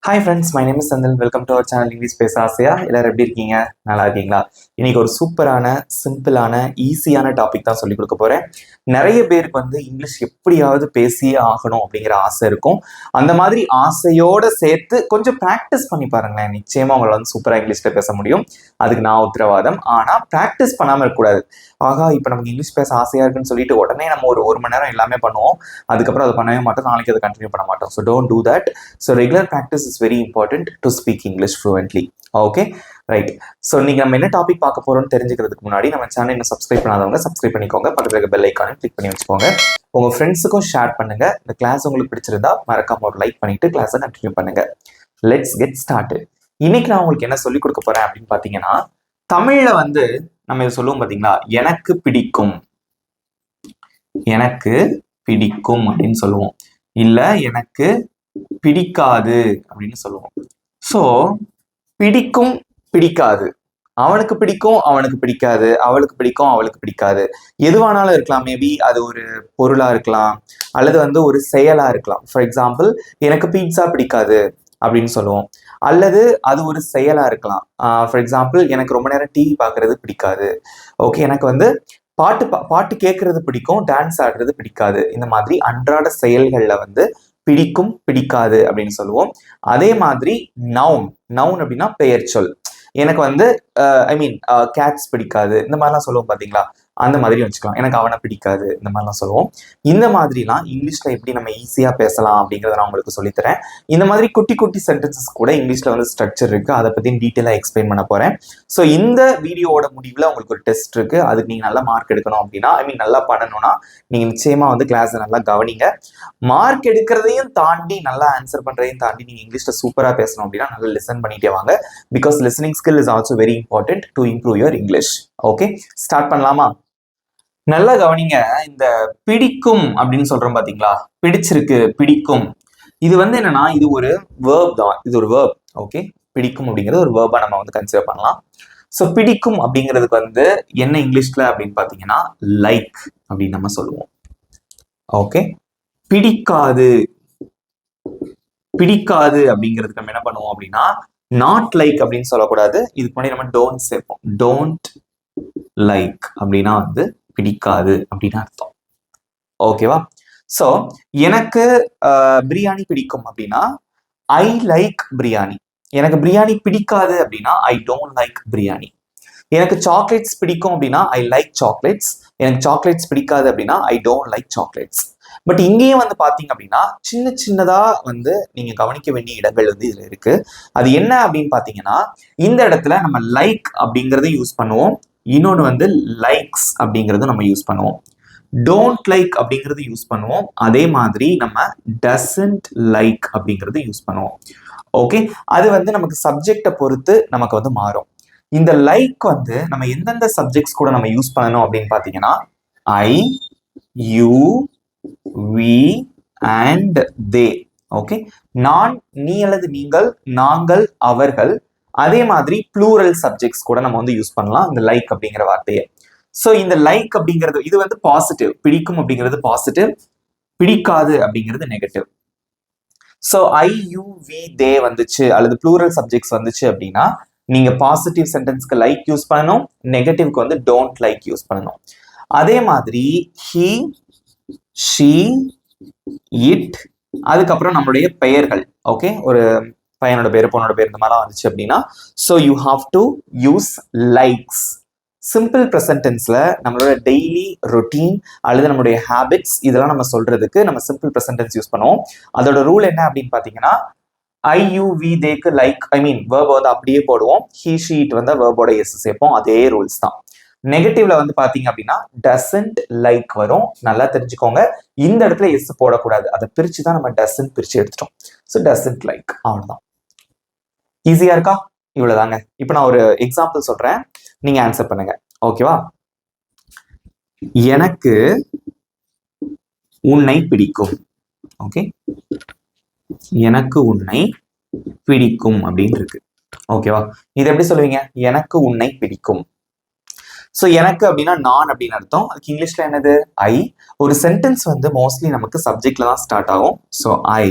Hi friends, my name is Senthil. Welcome to our channel English பேச ஆசையா. எல்லாரும் எப்படி இருக்கீங்க? நல்லா இருக்கீங்களா? இன்னைக்கு ஒரு சூப்பரான, சிம்பிளான, ஈஸியான டாபிக் தான் சொல்லிக் கொடுக்க போறேன். நிறைய பேருக்கு இங்கிலீஷ் எப்படியாவது பேசியே ஆகணும் அப்படிங்கிற ஆசை இருக்கும். அந்த மாதிரி ஆசையோட சேர்த்து கொஞ்சம் ப்ராக்டிஸ் பண்ணி பாருங்களேன். நிச்சயமா உங்களை சூப்பராக இங்கிலீஷ்ல பேச முடியும். அதுக்கு நான் உத்தரவாதம். ஆனா ப்ராக்டிஸ் பண்ணாமல் இருக்கக்கூடாது. ஆகா, இப்போ நமக்கு இங்கிலீஷ் பேச ஆசையா இருக்குன்னு சொல்லிட்டு உடனே நம்ம ஒரு மணி நேரம் எல்லாமே பண்ணுவோம். அதுக்கப்புறம் அதை பண்ணவே மாட்டோம். நாளைக்கு அதை கண்டினியூ பண்ண மாட்டோம். So don't do that. So regular practice is very important to speak English fluently. Okay, right. So நீங்க நம்ம என்ன டாபிக் பார்க்க போறோம்னு தெரிஞ்சுக்கிறதுக்கு முன்னாடி நம்ம சேனல் இன்னும் சப்ஸ்கிரைப் பண்ணாதவங்க சப்ஸ்கிரைப் பண்ணிக்கோங்க. பக்கத்துல இருக்க பெல் ஐகானை கிளிக் பண்ணி வச்சுக்கோங்க. உங்க ஃப்ரெண்ட்ஸுக்கும் ஷேர் பண்ணுங்க. இந்த கிளாஸ் உங்களுக்கு பிடிச்சிருந்தா மறக்காம ஒரு லைக் பண்ணிட்டு கிளாஸை கண்டினியூ பண்ணுங்க. Let's get started. இன்னைக்கு நான் உங்களுக்கு என்ன சொல்லிக் கொடுக்க போறேன் அப்படின்னு பாத்தீங்கன்னா, தமிழ்ல நம்ம இதை சொல்லுவோம் பாத்தீங்களா, எனக்கு பிடிக்கும், எனக்கு பிடிக்கும் அப்படின்னு சொல்லுவோம். இல்ல எனக்கு பிடிக்காது அப்படின்னு சொல்லுவோம். ஸோ பிடிக்கும், பிடிக்காது, அவனுக்கு பிடிக்கும், அவனுக்கு பிடிக்காது, அவளுக்கு பிடிக்கும், அவளுக்கு பிடிக்காது, எதுவானாலும் இருக்கலாம். மேபி அது ஒரு பொருளா இருக்கலாம், அல்லது ஒரு செயலா இருக்கலாம். ஃபார் எக்ஸாம்பிள், எனக்கு பீட்சா பிடிக்காது அப்படின்னு சொல்லுவோம். அல்லது அது ஒரு செயலா இருக்கலாம். ஃபார் எக்ஸாம்பிள், எனக்கு ரொம்ப நேரம் டிவி பார்க்கறது பிடிக்காது. ஓகே, எனக்கு பாட்டு கேட்கறது பிடிக்கும், டான்ஸ் ஆடுறது பிடிக்காது. இந்த மாதிரி அன்றாட செயல்கள்ல பிடிக்கும், பிடிக்காது அப்படின்னு சொல்லுவோம். அதே மாதிரி நவுன் அப்படின்னா பெயர் சொல். எனக்கு கேட்ஸ் பிடிக்காது, இந்த மாதிரிலாம் சொல்லுவோம் பாத்தீங்களா, அந்த மாதிரி வச்சுக்கலாம். எனக்கு அவனை பிடிக்காது, இந்த மாதிரிலாம் சொல்லுவோம். இந்த மாதிரிலாம் இங்கிலீஷ்ல எப்படி நம்ம ஈஸியா பேசலாம் அப்படிங்கிறத நான் உங்களுக்கு சொல்லித்தரேன். இந்த மாதிரி குட்டி குட்டி சென்டென்சஸ் கூட இங்கிலீஷ்ல ஸ்ட்ரக்சர் இருக்கு. அதை பத்தி டீட்டெயிலா எக்ஸ்பிளைன் பண்ண போறேன். ஸோ இந்த வீடியோவோட முடிவுல உங்களுக்கு ஒரு டெஸ்ட் இருக்கு. அதுக்கு நீங்க நல்லா மார்க் எடுக்கணும் அப்படின்னா, நல்லா பண்ணணும்னா நீங்க நிச்சயமா கிளாஸ் நல்லா கவனிங்க. மார்க் எடுக்கிறதையும் தாண்டி நல்லா ஆன்சர் பண்றதையும் தாண்டி நீங்க இங்கிலீஷ்ல சூப்பரா பேசணும் அப்படின்னா நல்லா லிசன் பண்ணிட்டே வாங்க. Because listening skill is also very important to improve your English. Okay, start பண்ணலாமா? நல்லா கவனிங்க. இந்த பிடிக்கும் அப்படின்னு சொல்றோம் பாத்தீங்களா, பிடிச்சிருக்கு, பிடிக்கும். இது என்னன்னா, இது ஒரு வேர்ப் தான். இது ஒரு வேர்ப். ஓகே, பிடிக்கும் அப்படிங்கிறது ஒரு வேர்பா நம்ம கன்சிடர் பண்ணலாம். ஸோ பிடிக்கும் அப்படிங்கிறதுக்கு என்ன இங்கிலீஷ்ல அப்படின்னு பாத்தீங்கன்னா லைக் அப்படின்னு நம்ம சொல்லுவோம். ஓகே, பிடிக்காது, பிடிக்காது அப்படிங்கிறதுக்கு நம்ம என்ன பண்ணுவோம் அப்படின்னா நாட் லைக் அப்படின்னு சொல்லக்கூடாது. இதுக்கு முன்னாடி நம்ம டோன்ட் சேர்ப்போம். டோன்ட் லைக் அப்படின்னா பிடிக்காது அப்படின்னு அர்த்தம். ஓகேவா? ஸோ எனக்கு பிரியாணி பிடிக்கும் அப்படின்னா ஐ லைக் பிரியாணி. எனக்கு பிரியாணி பிடிக்காது அப்படின்னா ஐ டோன்ட் லைக் பிரியாணி. எனக்கு சாக்லேட்ஸ் பிடிக்கும் அப்படின்னா ஐ லைக் சாக்லேட்ஸ். எனக்கு சாக்லேட்ஸ் பிடிக்காது அப்படின்னா ஐ டோன்ட் லைக் சாக்லேட்ஸ். பட் இங்கேயும் பாத்தீங்க அப்படின்னா சின்ன சின்னதா நீங்க கவனிக்க வேண்டிய இடங்கள் இதுல இருக்கு. அது என்ன அப்படின்னு பாத்தீங்கன்னா, இந்த இடத்துல நம்ம லைக் அப்படிங்கறத யூஸ் பண்ணுவோம். இன்னொன்னு லைக்ஸ் அப்படிங்கறது நம்ம யூஸ் பண்ணுவோம். டோன்ட் லைக் அப்படிங்கறது யூஸ் பண்ணுவோம். அதே மாதிரி நம்ம டசன்ட் லைக் அப்படிங்கறது யூஸ் பண்ணுவோம். ஓகே, அது நமக்கு சப்ஜெக்டை பொறுத்து நமக்கு மாறும். இந்த லைக் நம்ம எந்தெந்த சப்ஜெக்ட்ஸ் கூட நம்ம யூஸ் பண்ணணும் அப்படின்னு பாத்தீங்கன்னா I, you, we and they. Okay, நான், நீ அல்லது நீங்கள், நாங்கள், அவர்கள். அதே மாதிரி ப்ளூரல் சப்ஜெக்ட்ஸ் கூட நம்ம யூஸ் பண்ணலாம் இந்த லைக் அப்படிங்கிற வார்த்தையை. ஸோ இந்த லைக் அப்படிங்கிறது இது பாசிட்டிவ். பிடிக்கும் அப்படிங்கிறது பாசிட்டிவ், பிடிக்காது அப்படிங்கிறது negative. So I, you, we, they வந்துச்சு அல்லது ப்ளூரல் சப்ஜெக்ட்ஸ் வந்துச்சு அப்படின்னா நீங்க பாசிட்டிவ் சென்டென்ஸ்க்கு லைக் யூஸ் பண்ணணும், நெகட்டிவ்க்கு டோன்ட் லைக் யூஸ் பண்ணணும். அதே மாதிரி he, she, it, அதுக்கப்புறம் நம்மளுடைய பெயர்கள். ஓகே, ஒரு பையனோட பேர், பொண்ணோட பேர், இந்த மாதிரிலாம் வந்துச்சு அப்படின்னா so you have to use likes. Simple present டென்ஸ்ல நம்மளோட டெய்லி ரொட்டீன் அல்லது நம்மளுடைய ஹேபிட்ஸ் இதெல்லாம் நம்ம சொல்றதுக்கு நம்ம சிம்பிள் ப்ரெசன்ட் டென்ஸ் யூஸ் பண்ணுவோம். அதோட ரூல் என்ன அப்படின்னு பாத்தீங்கன்னா ஐ, யூ, வி, தேக்கு லைக் வேர்ப் அப்படியே போடுவோம். ஹி, ஷி, இட் வேர்போட எஸ் சேர்ப்போம். அதே ரூல்ஸ் தான். நெகட்டிவ்ல பாத்தீங்க அப்படின்னா டசன்ட் லைக் வரும். நல்லா தெரிஞ்சுக்கோங்க, இந்த இடத்துல எஸ் போடக்கூடாது. அதை பிரிச்சு தான் நம்ம டசன்ட் பிரிச்சு எடுத்துட்டோம். ஸோ டசன்ட் லைக், அவ்வளவுதான். ஈஸியா இருக்கா? இவ்வளவுதாங்க. இப்போ நான் ஒரு எக்ஸாம்பிள் சொல்றேன், நீங்க ஆன்சர் பண்ணுங்க. ஓகேவா? எனக்கு உன்னை பிடிக்கும். ஓகே, எனக்கு உன்னை பிடிக்கும் அப்படின்னு இருக்கு. ஓகேவா? இது எப்படி சொல்லுவீங்க? எனக்கு உன்னை பிடிக்கும். ஸோ எனக்கு அப்படின்னா நான் அப்படின்னு அர்த்தம். அதுக்கு இங்கிலீஷ்ல என்னது? ஐ. ஒரு சென்டென்ஸ் மோஸ்ட்லி நமக்கு சப்ஜெக்ட்ல தான் ஸ்டார்ட் ஆகும். ஸோ ஐ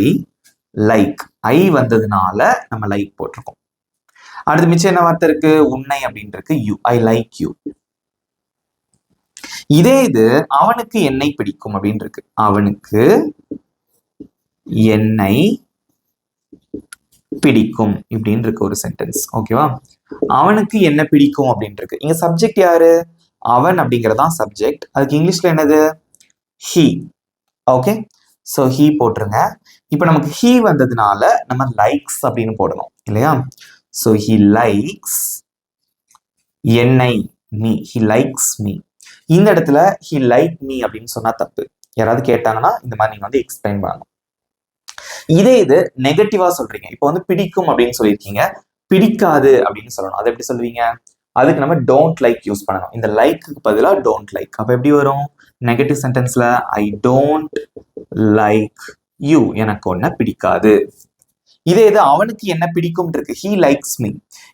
லைக் ஐ வந்ததுனால நம்ம லைக் போட்டிருக்கோம். அடுத்து மிச்சம் என்ன வார்த்தை இருக்கு? உன்னை அப்படின்னு இருக்கு. You, I like you. இதே இது அவனுக்கு என்னை பிடிக்கும் அப்படின்னு இருக்கு. அவனுக்கு என்னை பிடிக்கும் இப்படின்னு இருக்கு ஒரு சென்டென்ஸ். ஓகேவா? அவனுக்கு என்ன பிடிக்கும் அப்படின்னு இருக்கு. இங்க சப்ஜெக்ட் யாரு? அவன் அப்படிங்கறதான் சப்ஜெக்ட். அதுக்கு இங்கிலீஷ்ல என்னது? ஹீ. ஓகே, சோ ஹீ போட்டுருங்க. இப்ப நமக்கு ஹீ வந்ததுனால நம்ம லைக்ஸ் அப்படின்னு போடணும் இல்லையா? சோ ஹீ லைக்ஸ் என்னை, மீ. He likes me. இந்த இடத்துல ஹீ லைக் மீ அப்படின்னு சொன்னா தப்பு. யாராவது கேட்டாங்கன்னா இந்த மாதிரி நீங்க வந்து எக்ஸ்பிளைன் பண்ணணும். இதே இது நெகட்டிவா சொல்றீங்க. இப்போ வந்து பிடிக்கும் அப்படின்னு சொல்லியிருக்கீங்க, பிடிக்காது அப்படின்னு சொல்லணும். அதை எப்படி சொல்லுவீங்க? அதுக்கு நம்ம டோன்ட் லைக் யூஸ் பண்ணணும். இந்த லைக்கு பதிலா டோன்ட் லைக். அப்ப எப்படி வரும் நெகட்டிவ் சென்டென்ஸ்ல? I don't like you. எனக்கு ஒன்ன பிடிக்காது. இதே இது அவனுக்கு என்ன பிடிக்கும் இருக்கு. He likes me.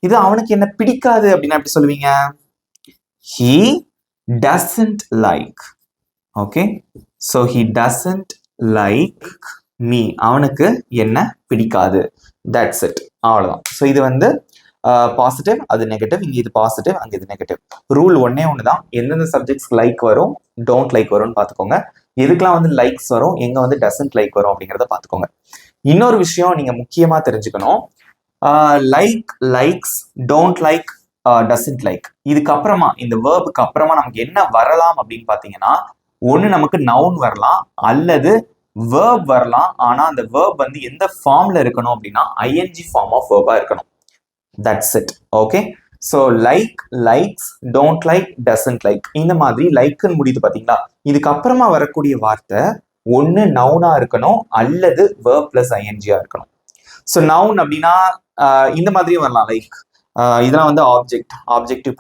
இது அவனுக்கு என்ன பிடிக்காது அப்படின்னா எப்படி சொல்லுவீங்க? He doesn't like. Okay, so he doesn't like me. அவனுக்கு என்ன பிடிக்காது. That's it. அவ்வளவுதான். ஸோ இது வந்து பாசிட்டிவ், அது நெகட்டிவ். இங்க இது பாசிட்டிவ், அங்க இது நெகட்டிவ். ரூல் ஒன்னே ஒண்ணுதான். எந்தெந்த சப்ஜெக்ட்ஸ் லைக் வரும், டோன்ட் லைக் வரும்னு பாத்துக்கோங்க. எதுக்கெல்லாம் வந்து லைக்ஸ் வரும், எங்க வந்து டசன்ட் லைக் வரும் அப்படிங்கிறத பாத்துக்கோங்க. இன்னொரு விஷயம் நீங்க முக்கியமா தெரிஞ்சுக்கணும். Like, likes, don't like, doesn't like. இதுக்கப்புறமா இந்த வேர்புக்கு அப்புறமா நமக்கு என்ன வரலாம் அப்படின்னு பாத்தீங்கன்னா, ஒண்ணு நமக்கு நவுன் வரலாம் அல்லது வேர்ப் வரலாம். ஆனா அந்த வேர்ப் வந்து எந்த ஃபார்ம்ல இருக்கணும் அப்படின்னா ஐஎன்ஜி ஃபார்ம் ஆஃப் வேர்பா இருக்கணும். That's it. Okay, so like, likes, don't like, doesn't like. இந்த மாதிரி லைக்குன்னு முடியுது பாத்தீங்களா? இதுக்கப்புறமா வரக்கூடிய வார்த்தை ஒன்னு நவுனா இருக்கணும் அல்லது வேர்ப் பிளஸ் ஐஎன்ஜியா இருக்கணும். ஸோ நவுன் அப்படின்னா இந்த மாதிரியும் வரலாம். லைக் இதெல்லாம் வந்து ஆப்ஜெக்ட், ஆப்ஜெக்டிவ்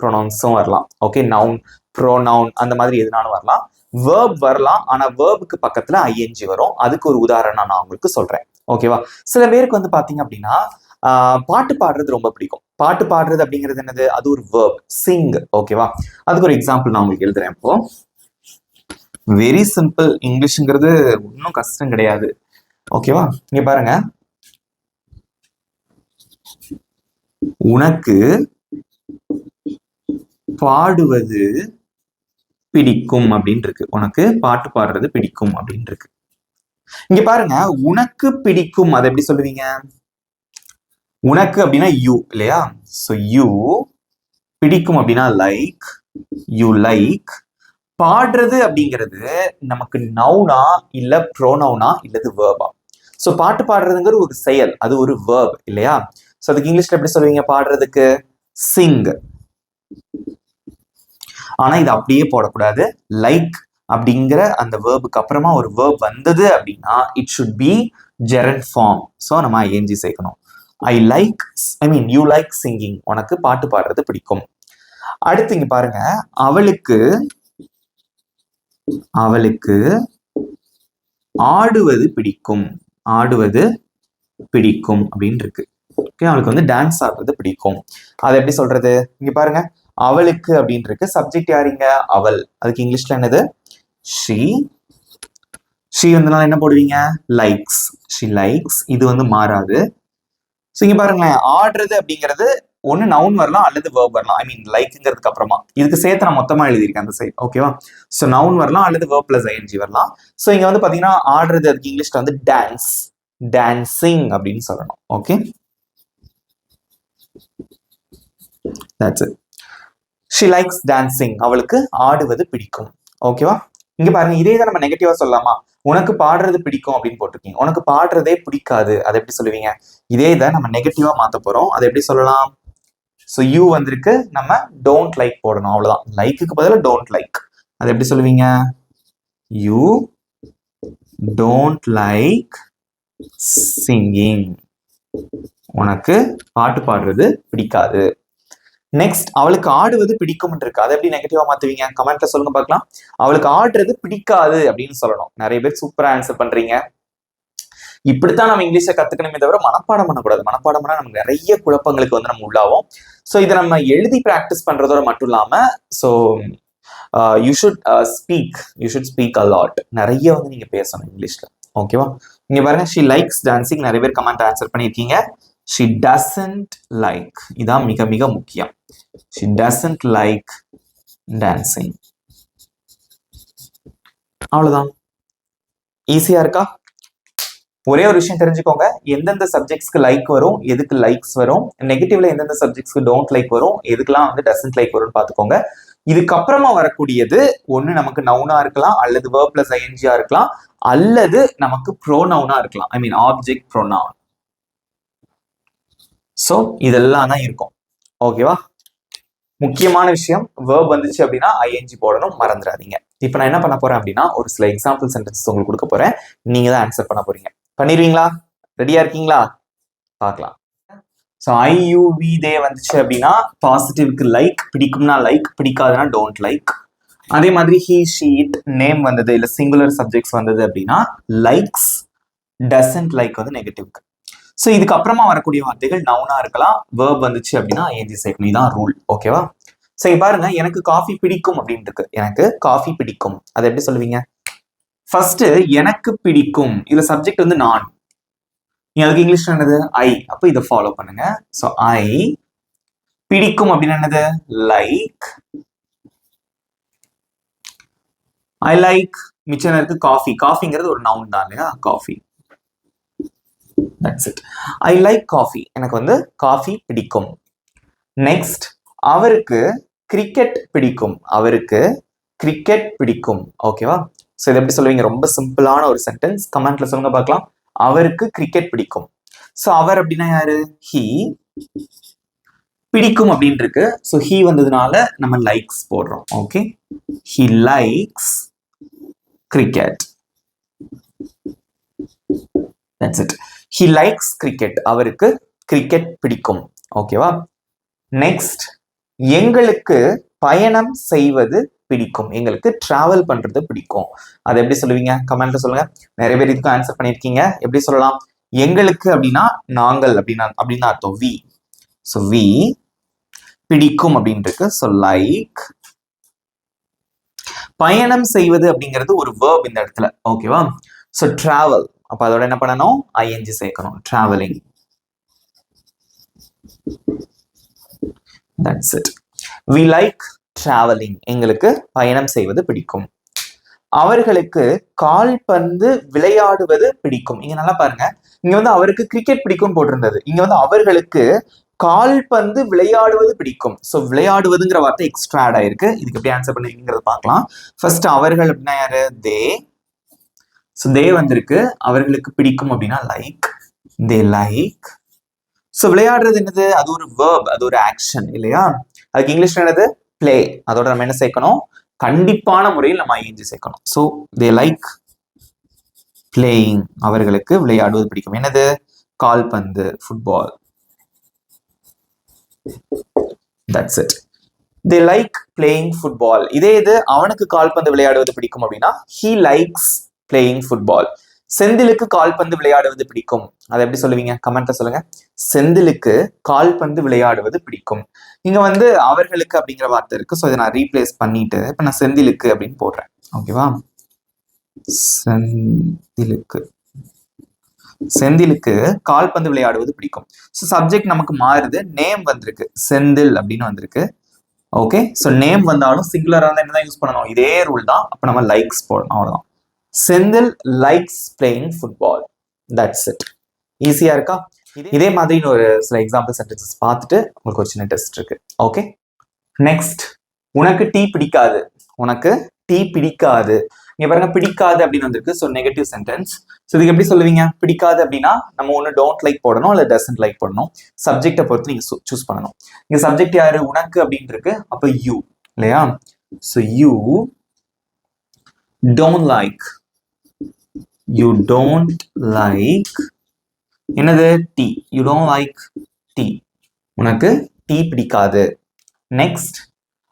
ப்ரொனவுன்ஸும் வரலாம். ஓகே, நவுன், ப்ரோனவுன் அந்த மாதிரி எதுனாலும் வரலாம். வேர்ப் வரலாம், ஆனா வேர்புக்கு பக்கத்துல ஐஎன்ஜி வரும். அதுக்கு ஒரு உதாரணம் நான் உங்களுக்கு சொல்றேன். ஓகேவா? சில பேருக்கு வந்து பாத்தீங்க அப்படின்னா பாட்டு பாடுறது ரொம்ப பிடிக்கும். பாட்டு பாடுறது அப்படிங்கிறது என்னது? அது ஒரு வேர்ப், சிங். ஓகேவா? அதுக்கு ஒரு எக்ஸாம்பிள் நான் உங்களுக்கு எழுதுறேன். இப்போ வெரி சிம்பிள். இங்கிலீஷ்ங்கிறது ஒன்றும் கஷ்டம் கிடையாது. ஓகேவா? இங்க பாருங்க, உனக்கு பாடுவது பிடிக்கும் அப்படின்னு இருக்கு. உனக்கு பாட்டு பாடுறது பிடிக்கும் அப்படின்னு இருக்கு. இங்க பாருங்க, உனக்கு பிடிக்கும் அதை எப்படி சொல்லுவீங்க? உனக்கு அப்படின்னா யூ இல்லையா? சோ யூ, பிடிக்கும் அப்படின்னா லைக், யூ லைக். பாடுறது அப்படிங்கிறது நமக்கு நவுனா இல்ல ப்ரோனவுனா இல்லது வேர்பா? சோ பாட்டு பாடுறதுங்கிறது ஒரு செயல், அது ஒரு வேர்ப் இல்லையா? சோ அதுக்கு இங்கிலீஷ்ல எப்படி சொல்லுவீங்க பாடுறதுக்கு? சிங். ஆனா இது அப்படியே போடக்கூடாது. லைக் அப்படிங்கிற அந்த வேர்புக்கு அப்புறமா ஒரு வேர்ப் வந்தது அப்படின்னா it should be gerund form. So நம்ம ஐஎன்ஜி சேர்க்கணும். You like singing. உனக்கு பாட்டு பாடுறது பிடிக்கும். அடுத்து இங்க பாருங்க, அவளுக்கு ஆடுவது பிடிக்கும். ஆடுவது பிடிக்கும் அப்படின்னு இருக்கு. ஓகே, அவளுக்கு வந்து டான்ஸ் ஆடுறது பிடிக்கும். அதை எப்படி சொல்றது? இங்க பாருங்க, அவளுக்கு அப்படின்னு இருக்கு. சப்ஜெக்ட் யாருங்க? அவள். அதுக்கு இங்கிலீஷ்ல என்னது? ஷீ. ஷீ வந்தனால என்ன போடுவீங்க? லைக்ஸ். She likes. இது வந்து மாறாது. ஸோ இங்க பாருங்களேன், ஆடுறது அப்படிங்கிறது ஒன்னு நவுன் வரலாம் அல்லது வேர்ப் வரலாம். லைக்ங்கிறதுக்கு அப்புறமா இதுக்கு சேர்த்து நான் மொத்தமா எழுதியிருக்கேன் அந்த சைட். ஓகேவா? ஸோ நவுன் வரலாம் அல்லது வேர்ப் பிளஸ் ஐஎன்ஜி வரலாம். ஸோ இங்க வந்து பாத்தீங்கன்னா ஆடுறது, அதுக்கு இங்கிலீஷ்ல வந்து டான்ஸ், டான்சிங் அப்படின்னு சொல்லணும். Okay, that's it. She likes dancing. அவளுக்கு ஆடுவது பிடிக்கும். ஓகேவா? இங்க பாருங்க, இதே தான் நம்ம நெகட்டிவா சொல்லலாமா? உனக்கு பாடுறது பிடிக்கும் அப்படின்னு போட்டிருக்கீங்க, உனக்கு பாடுறதே பிடிக்காது. அதை எப்படி சொல்லுவீங்க? இதே தான் நம்ம நெகட்டிவா மாத்த போறோம். அதை எப்படி சொல்லலாம்? ஸோ யூ வந்திருக்கு, நம்ம டோன்ட் லைக் போடணும். அவ்வளவுதான். லைக்குக்கு பதிலாக டோன்ட் லைக். அதை எப்படி சொல்லுவீங்க? You don't like singing. உனக்கு பாட்டு பாடுறது பிடிக்காது. நெக்ஸ்ட், அவளுக்கு ஆடுவது பிடிக்கும் இருக்கு. அதை எப்படி நெகட்டிவா மாத்துவீங்க? கமெண்ட்ல சொல்லுங்க பார்க்கலாம். அவளுக்கு ஆடுறது பிடிக்காது அப்படின்னு சொல்லணும். நிறைய பேர் சூப்பரா ஆன்சர் பண்றீங்க. இப்படித்தான் நம்ம இங்கிலீஷை கத்துக்கணுமே தவிர மனப்பாடம் பண்ணக்கூடாது. மனப்பாடம் பண்ணா நமக்கு நிறைய குழப்பங்களுக்கு வந்து நம்ம உள்ளாவோம். ஸோ இதை நம்ம எழுதி பிராக்டிஸ் பண்றதோட மட்டும் இல்லாம, so you should speak a lot. நிறைய வந்து நீங்க பேசணும் இங்கிலீஷ்ல. ஓகேவா? இங்க பாருங்க, she likes dancing. நிறைய பேர் கமெண்ட் ஆன்சர் பண்ணியிருக்கீங்க. she doesn't like, இதான் மிக மிக முக்கியம். she doesn't like dancing. அவ்வளவுதான். ஈஸியா இருக்கா? ஒரே ஒரு விஷயம் தெரிஞ்சுக்கோங்க, எந்தெந்த சப்ஜெக்ட்ஸ்க்கு லைக் வரும், எதுக்கு லைக்ஸ் வரும், நெகட்டிவ்ல எந்தெந்த சப்ஜெக்ட்ஸ்க்கு டோன்ட் லைக் வரும், எதுக்கெல்லாம் வந்து டசன்ட் லைக் வரும்னு பாத்துக்கோங்க. இதுக்கப்புறமா வரக்கூடியது ஒண்ணு நமக்கு நவுனா இருக்கலாம், அல்லது verb plus ing இருக்கலாம், அல்லது நமக்கு ப்ரோனவுனா இருக்கலாம். ஐ மீன் ஆப்ஜெக்ட் ப்ரோனவுன். சோ இதெல்லாம் தான் இருக்கும். ஓகேவா? முக்கியமான விஷயம், verb வந்துச்சு அப்படின்னா ing போடணும், மறந்துடாதீங்க. இப்போ நான் என்ன பண்ண போறேன் அப்படின்னா, ஒரு சில எக்ஸாம்பிள் சென்டென்சஸ் உங்களுக்கு கொடுக்க போறேன். நீங்க தான் ஆன்சர் பண்ண போறீங்க. பண்ணிடுவீங்களா? ரெடியா இருக்கீங்களா? பார்க்கலாம். So I you we they வந்துச்சு அப்படின்னா பாசிட்டிவ்க்கு லைக், பிடிக்கும்னா லைக், பிடிக்காதுன்னா டோன்ட் லைக். அதே மாதிரி ஹீ ஷீ இட் நேம் வந்தது இல்ல சிங்குலர் சப்ஜெக்ட்ஸ் வந்தது அப்படின்னா லைக்ஸ், டசன்ட் லைக் வந்து நெகட்டிவ்க்கு. ஸோ இதுக்கு அப்புறமா வரக்கூடிய வார்த்தைகள் நவுனா இருக்கலாம், வேர்ப் வந்துச்சு அப்படின்னா ஐஎன்ஜி சேர்க்கணும். தான் ரூல். ஓகேவா? சரி பாருங்க, எனக்கு காஃபி பிடிக்கும் அப்படின்னு இருக்கு. எனக்கு காஃபி பிடிக்கும், அதை எப்படி சொல்லுவீங்க? ஃபர்ஸ்ட் எனக்கு பிடிக்கும், இதுல சப்ஜெக்ட் வந்து நான், அதுக்கு இங்கிலீஷ் என்னது? ஐ. அப்போ இதை ஃபாலோ பண்ணுங்க. ஸோ ஐ பிடிக்கும் அப்படின்னு என்னது? லைக். ஐ லைக் மிச்சம் இருக்கு காஃபி. காஃபிங்கிறது ஒரு நவுன் தான் இல்லையா? Coffee. That's it. I like coffee. எனக்கு வந்து காஃபி பிடிக்கும். நெக்ஸ்ட், அவருக்கு கிரிக்கெட் பிடிக்கும். அவருக்கு கிரிக்கெட் பிடிக்கும். ஓகேவா? ஸோ இதை எப்படி சொல்லுவீங்க? ரொம்ப சிம்பிளான ஒரு சென்டென்ஸ். கமெண்ட்ல சொல்லுங்க பார்க்கலாம். அவருக்கு கிரிக்கெட் பிடிக்கும். ஸோ அவர் அப்படின்னா யாரு? ஹீ. பிடிக்கும் அப்படின்னு இருக்கு. ஸோ ஹீ வந்ததுனால நம்ம லைக்ஸ் போடுறோம். Okay, he likes cricket. That's it. He likes cricket. அவருக்கு கிரிக்கெட் பிடிக்கும். ஓகேவா? நெக்ஸ்ட், எங்களுக்கு பயணம் செய்வது பிடிக்கும். எங்களுக்கு டிராவல் பண்றது பிடிக்கும். அதை எப்படி சொல்லுவீங்க? கமெண்ட்ல சொல்லுங்க. நிறைய பேர் இதுக்கு ஆன்சர் பண்ணிருக்கீங்க. எப்படி சொல்லலாம்? எங்களுக்கு அப்படின்னா நாங்கள் அப்படின்னு அர்த்தம். வி. ஸோ வி பிடிக்கும் அப்படின்னு இருக்கு. So like. பயணம் செய்வது அப்படிங்கிறது ஒரு வேர்ப் இந்த இடத்துல. ஓகேவா? So travel. அப்ப அதோட என்ன பண்ணணும்? ஐஎன்ஜி சேர்க்கணும். Travelling. That's it. We like traveling. எங்களுக்கு பயணம் செய்வது பிடிக்கும். அவர்களுக்கு கால்பந்து விளையாடுவது பிடிக்கும். இங்க நல்லா பாருங்க, இங்க வந்து அவருக்கு கிரிக்கெட் பிடிக்கும் போட்டிருந்தது. இங்க வந்து அவர்களுக்கு கால்பந்து விளையாடுவது பிடிக்கும். ஸோ விளையாடுவதுங்கிற வார்த்தை எக்ஸ்ட்ரா ஆட் ஆயிருக்கு. இதுக்கு எப்படி ஆன்சர் பண்ணிருக்கீங்கிறத பார்க்கலாம். ஃபர்ஸ்ட் அவர்கள் அப்படின்னா யாரு? தே. ஸோ தே வந்திருக்கு. அவர்களுக்கு பிடிக்கும் அப்படின்னா லைக். They like. ஸோ விளையாடுறது என்னது? அது ஒரு வேர்ப், அது ஒரு ஆக்ஷன் இல்லையா? அதுக்கு இங்கிலீஷ் என்னது? பிளே. அதோட நம்ம என்ன சேர்க்கணும்? கண்டிப்பான முறையில் நம்ம ஐஎன்ஜி சேர்க்கணும். So they like playing. அவர்களுக்கு விளையாடுவது பிடிக்கும். என்னது? கால்பந்து, football. That's it. They like playing football. இதே இது அவனுக்கு கால்பந்து விளையாடுவது பிடிக்கும் அப்படின்னா he likes playing football. செந்திலுக்கு கால்பந்து விளையாடுவது பிடிக்கும். அதை எப்படி சொல்லுவீங்க? கமெண்ட்ல சொல்லுங்க. செந்திலுக்கு கால்பந்து விளையாடுவது பிடிக்கும். இங்க வந்து அவர்களுக்கு அப்படிங்கிற வார்த்தை இருக்கு. ஸோ இதை நான் ரீப்ளேஸ் பண்ணிட்டு இப்ப நான் செந்திலுக்கு அப்படின்னு போடுறேன். ஓகேவா? செந்திலுக்கு கால்பந்து விளையாடுவது பிடிக்கும். ஸோ சப்ஜெக்ட் நமக்கு மாறுது. நேம் வந்திருக்கு, செந்தில் அப்படின்னு வந்திருக்கு. ஓகே, ஸோ நேம் வந்தாலும் சிங்குலரா இருந்தா என்னதான் யூஸ் பண்ணணும்? இதே ரூல் தான். அப்ப நம்ம லைக்ஸ் போடணும். அவ்வளவுதான். Senthil likes playing football. That's it. ஈஸியா இருக்கா? இதே மாதிரி ஒரு சில எக்ஸாம்பிள் சென்டென்சஸ் பார்த்துட்டு உங்களுக்கு ஒரு சின்ன டெஸ்ட் இருக்கு. ஓகே, நெக்ஸ்ட், உனக்கு டீ பிடிக்காது. உனக்கு டீ பிடிக்காது. இங்க பாருங்க, பிடிக்காது அப்படின்னு வந்திருக்கு. So negative sentence. ஸோ இதுக்கு எப்படி சொல்லுவீங்க? பிடிக்காது அப்படின்னா நம்ம ஒன்று டோன்ட் லைக் போடணும், இல்லை டசன்ட் லைக் போடணும். சப்ஜெக்டை பொறுத்து நீங்க சூஸ் பண்ணணும். இங்க சப்ஜெக்ட் யாரு? உனக்கு அப்படின்னு இருக்கு. அப்ப யூ இல்லையா? So you don't like. You don't like என்னது? Tea. You don't like tea. உனக்கு டீ பிடிக்காது. நெக்ஸ்ட்,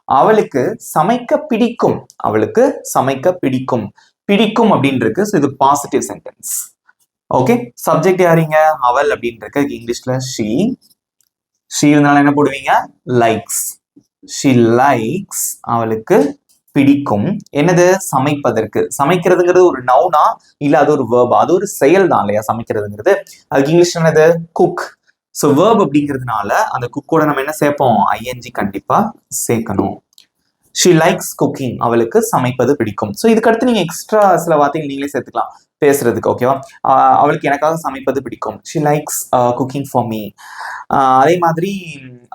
அவளுக்கு சமைக்க பிடிக்கும். அவளுக்கு சமைக்க பிடிக்கும். பிடிக்கும் அப்படின்னு இருக்கு. ஸோ இது பாசிட்டிவ் சென்டென்ஸ். ஓகே, சப்ஜெக்ட் யாருங்க? அவள் அப்படின்னு இருக்கு. இங்கிலீஷ்ல ஷீ. ஷீ இருந்தாலும் என்ன போடுவீங்க? லைக்ஸ். She likes. அவளுக்கு பிடிக்கும். என்னது? சமைப்பதற்கு. சமைக்கிறதுங்கிறது ஒரு நவுனா இல்ல அது ஒரு வேர்பா? அது ஒரு செயல் தான் இல்லையா சமைக்கிறதுங்கிறது. அதுக்கு இங்கிலீஷ் என்னது? குக். ஸோ வேர்ப் அப்படிங்கிறதுனால அந்த குக்கோட நம்ம என்ன சேர்ப்போம்? ஐஎன்ஜி கண்டிப்பா சேர்க்கணும். She likes cooking. அவளுக்கு சமைப்பது பிடிக்கும். ஸோ இதுக்கு அடுத்து நீங்க எக்ஸ்ட்ரா சில வார்த்தைகள் நீங்களே சேர்த்துக்கலாம் பேசுறதுக்கு. ஓகேவா? அவளுக்கு எனக்காக சமைப்பது பிடிக்கும். She likes cooking for me. அதே மாதிரி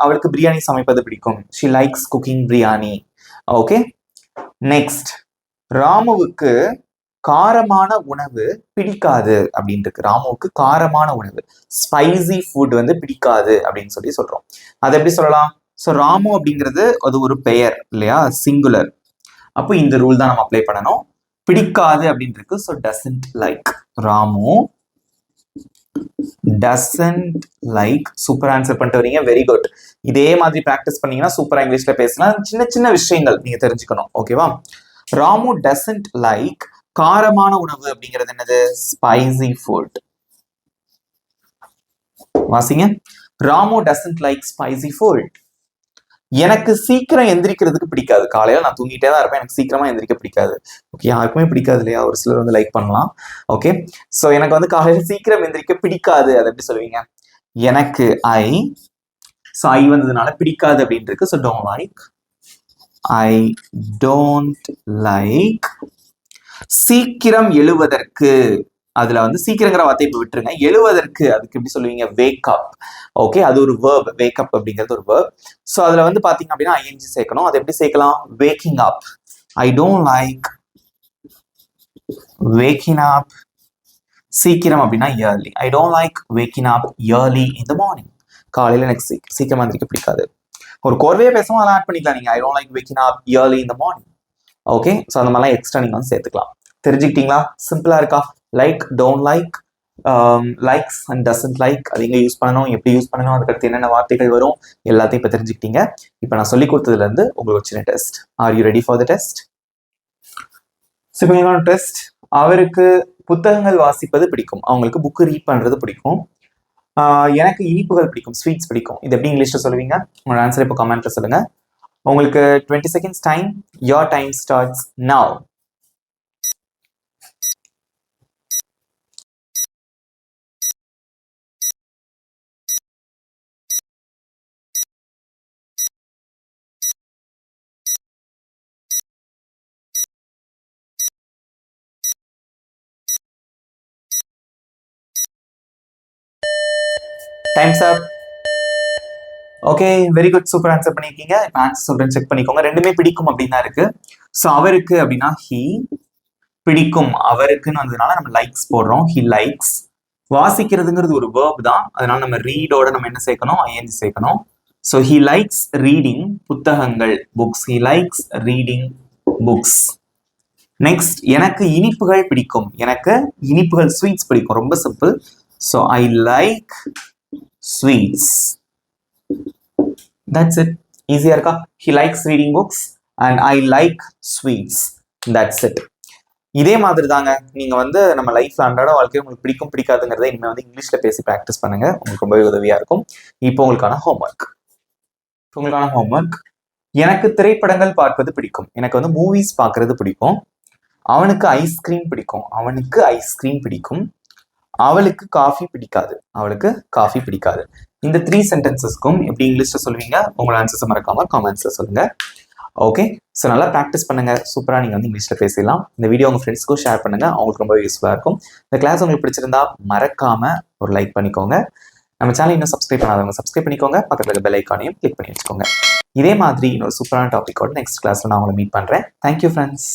அவளுக்கு பிரியாணி சமைப்பது பிடிக்கும். She likes cooking biryani. Okay, next, ராமுவுக்கு காரமான உணவு பிடிக்காது அப்படின்னு இருக்கு. ராமுவுக்கு காரமான உணவு, ஸ்பைசி ஃபுட் வந்து பிடிக்காது அப்படின்னு சொல்றோம். அதை எப்படி சொல்லலாம்? ஸோ ராமு அப்படிங்கிறது அது ஒரு பெயர் இல்லையா, சிங்குலர். அப்போ இந்த ரூல் தான் நம்ம அப்ளை பண்ணணும். பிடிக்காது அப்படின்னு இருக்கு. So doesn't like. Ramu doesn't like. Super answer பண்ணிட்டு வரீங்க, வெரி குட். இதே மாதிரி பிராக்டிஸ் பண்ணீங்கன்னா சூப்பரா இங்கிலீஷ்ல பேசலாம். சின்ன சின்ன விஷயங்கள் நீங்க தெரிஞ்சுக்கணும். ஓகேவா? ராமு டசன்ட் லைக் காரமான உணவு அப்படிங்கிறது என்னது? Spicy food. வாசிங்க. Ramu doesn't like spicy food. எனக்கு சீக்கிரம் எந்திரிக்கிறதுக்கு பிடிக்காது. காலையில நான் தூங்கிட்டே தான் இருப்பேன், எனக்கு சீக்கிரமா எந்திரிக்க பிடிக்காது. ஓகே, யாருக்குமே பிடிக்காது இல்லையா? ஒரு சிலர் வந்து லைக் பண்ணலாம். ஓகே, ஸோ எனக்கு வந்து காலையில சீக்கிரம் எந்திரிக்க பிடிக்காது. அதை எப்படி சொல்லுவீங்க? எனக்கு ஸோ வந்ததுனால பிடிக்காது அப்படின்னு இருக்கு. So don't like. I don't like. சீக்கிரம் எழுவதற்கு, அதுல வந்து சீக்கிரங்கிற வார்த்தை இப்ப விட்டுருங்க. எழுவதற்கு அதுக்கு எப்படி சொல்லுவீங்க? Wake up. ஓகே, அது ஒரு வேர்ப். வேக் அப் அப்படிங்கிறது ஒரு வேர்ப். ஸோ அதுல வந்து பாத்தீங்க அப்படின்னா ஐஎன்ஜி சேர்க்கணும். அது எப்படி சேர்க்கலாம்? Waking up. I don't like waking up. சீக்கிரம் அப்படின்னா early. I don't like waking up early in the morning. காலையில எனக்கு சீக்கிரமா எந்திரிக்க பிடிக்காது. ஒரு கோர்வையே பேசுவோம், அதெல்லாம் ஆட் பண்ணிக்கலாம் நீங்க. ஐ don't like waking up early in the morning. Okay, so அந்த மாதிரிலாம் எக்ஸ்ட்ரா நீங்க வந்து சேர்த்துக்கலாம். தெரிஞ்சுக்கிட்டீங்களா? சிம்பிளா இருக்கா? Like, don't like, likes and doesn't like, அது எங்க யூஸ் பண்ணணும், எப்படி யூஸ் பண்ணணும், அதுக்கடுத்து என்னென்ன வார்த்தைகள் வரும், எல்லாத்தையும் இப்போ தெரிஞ்சுக்கிட்டீங்க. இப்போ நான் சொல்லி கொடுத்ததுல இருந்து உங்களுக்கு சின்ன test. Are you ready for the test? சிம்பிளான டெஸ்ட். அவருக்கு புத்தகங்கள் வாசிப்பது பிடிக்கும். அவங்களுக்கு புக்கு ரீட் பண்றது பிடிக்கும். எனக்கு இனிப்புகள் பிடிக்கும், ஸ்வீட்ஸ் பிடிக்கும். இது எப்படி இங்கிலீஷ்ல சொல்லுவீங்க? உங்களோட ஆன்சர் இப்போ கமெண்ட்ல சொல்லுங்க. உங்களுக்கு 20 seconds time. Your time starts now. Times up. Okay, very good, super answer பண்ணிருக்கீங்க. இப்போ ஆன்சர் சொல்றேன், செக் பண்ணிக்கோங்க. ரெண்டுமே பிடிக்கும் அப்படின்னு தான் இருக்கு. ஸோ அவருக்கு அப்படின்னா ஹி, பிடிக்கும் அவருக்குன்னு வந்ததுனால நம்ம லைக்ஸ் போடுறோம். He likes. வாசிக்கிறதுங்கிறது ஒரு வேர்ப் தான், அதனால நம்ம ரீடோட நம்ம என்ன சேர்க்கணும்? ஐஎன்ஜி சேர்க்கணும். ஸோ ஹி லைக்ஸ் ரீடிங், புத்தகங்கள், books. He likes reading books. Next, எனக்கு இனிப்புகள் பிடிக்கும். எனக்கு இனிப்புகள், ஸ்வீட்ஸ் பிடிக்கும். ரொம்ப simple. So I like sweets. That's it. ஈஸியா இருக்கா? He likes reading books and I like sweets. That's it. இதே மாதிரி தாங்க நீங்க வந்து நம்ம லைஃப்ல அன்றாட வாழ்க்கையை உங்களுக்கு பிடிக்கும் பிடிக்காதுங்கிறத இனிமே வந்து இங்கிலீஷ்ல பேசி ப்ராக்டிஸ் பண்ணுங்க. உங்களுக்கு ரொம்பவே உதவியா இருக்கும். இப்போ உங்களுக்கான ஹோம்ஒர்க். எனக்கு திரைப்படங்கள் பார்ப்பது பிடிக்கும். எனக்கு வந்து மூவிஸ் பார்க்கறது பிடிக்கும். அவனுக்கு ஐஸ்கிரீம் பிடிக்கும். அவளுக்கு காஃபி பிடிக்காது. இந்த 3 சென்டென்சஸ்க்கும் எப்படி இங்கிலீஷ்ல சொல்லுவீங்க? உங்களோட ஆன்சர்ஸ் மறக்காம காமெண்ட்ஸ்ல சொல்லுங்க. ஓகே, ஸோ நல்லா ப்ராக்டிஸ் பண்ணுங்க. சூப்பரா நீங்க வந்து இங்கிலீஷ்ல பேசலாம். இந்த வீடியோ உங்க ஃப்ரெண்ட்ஸ்க்கும் ஷேர் பண்ணுங்க, அவங்களுக்கு ரொம்ப யூஸ்ஃபுல்லா இருக்கும். இந்த கிளாஸ் உங்களுக்கு பிடிச்சிருந்தா மறக்காம ஒரு லைக் பண்ணிக்கோங்க. நம்ம சேனல் இன்னும் சப்ஸ்கிரைப் பண்ணாதவங்க சப்ஸ்கிரைப் பண்ணிக்கோங்க. பக்கத்துல இருக்க பெல் ஐக்கானையும் கிளிக் பண்ணி வச்சுக்கோங்க. இதே மாதிரி இன்னொரு சூப்பரான டாபிக்கோட நெக்ஸ்ட் கிளாஸ்ல நான் உங்களை மீட் பண்றேன். Thank you friends.